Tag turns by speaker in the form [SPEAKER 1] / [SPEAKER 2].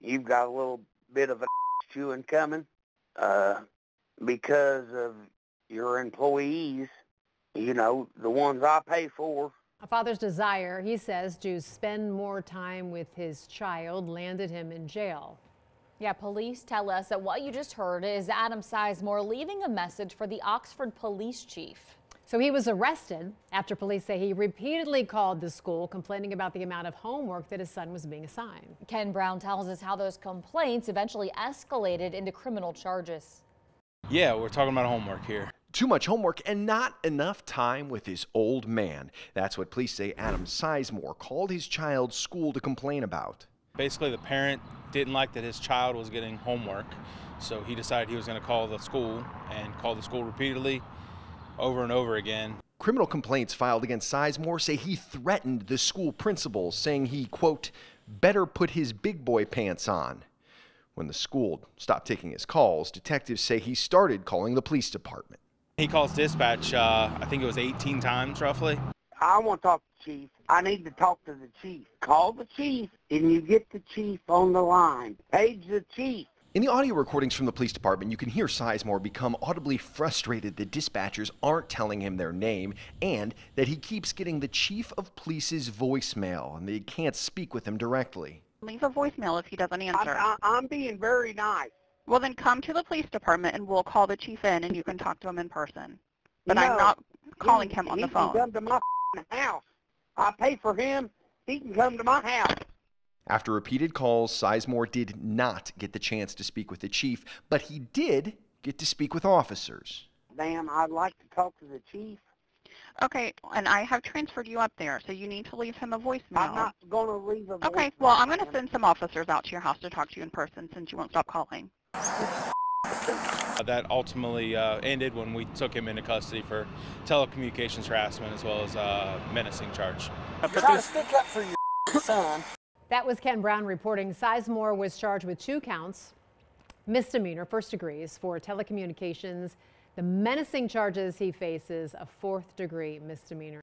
[SPEAKER 1] you've got a little bit of a chewing coming because of your employees, you know, the ones I pay for.
[SPEAKER 2] A father's desire, he says, to spend more time with his child landed him in jail.
[SPEAKER 3] Yeah, police tell us that what you just heard is Adam Sizemore leaving a message for the Oxford police chief.
[SPEAKER 2] So he was arrested after police say he repeatedly called the school complaining about the amount of homework that his son was being assigned.
[SPEAKER 3] Ken Brown tells us how those complaints eventually escalated into criminal charges.
[SPEAKER 4] Yeah, we're talking about homework here.
[SPEAKER 5] Too much homework and not enough time with his old man. That's what police say Adam Sizemore called his child's school to complain about.
[SPEAKER 4] Basically, the parent didn't like that his child was getting homework, so he decided he was going to call the school and call the school repeatedly over and over again.
[SPEAKER 5] Criminal complaints filed against Sizemore say he threatened the school principal, saying he, quote, better put his big boy pants on. When the school stopped taking his calls, detectives say he started calling the police department.
[SPEAKER 4] He calls dispatch, I think it was 18 times roughly.
[SPEAKER 1] I want to talk to the chief. I need to talk to the chief. Call the chief, and you get the chief on the line. Page the chief.
[SPEAKER 5] In the audio recordings from the police department, you can hear Sizemore become audibly frustrated that dispatchers aren't telling him their name and that he keeps getting the chief of police's voicemail and they can't speak with him directly.
[SPEAKER 6] Leave a voicemail if he doesn't answer.
[SPEAKER 1] I'm being very nice.
[SPEAKER 6] Well, then come to the police department and we'll call the chief in and you can talk to him in person. But
[SPEAKER 1] No,
[SPEAKER 6] I'm not calling him on the phone.
[SPEAKER 1] He can come to my house. I pay for him. He can come to my house.
[SPEAKER 5] After repeated calls, Sizemore did not get the chance to speak with the chief, but he did get to speak with officers.
[SPEAKER 1] Ma'am, I'd like to talk to the chief.
[SPEAKER 6] Okay, and I have transferred you up there, so you need to leave him a voicemail.
[SPEAKER 1] I'm not going to leave a voicemail.
[SPEAKER 6] Okay, well, I'm going to send some officers out to your house to talk to you in person since you won't stop calling.
[SPEAKER 4] That ultimately ended when we took him into custody for telecommunications harassment as well as menacing charge.
[SPEAKER 1] You got to stick up for your son.
[SPEAKER 2] That was Ken Brown reporting. Sizemore was charged with 2 counts, misdemeanor, first degrees, for telecommunications. The menacing charges he faces, a 4th degree misdemeanor.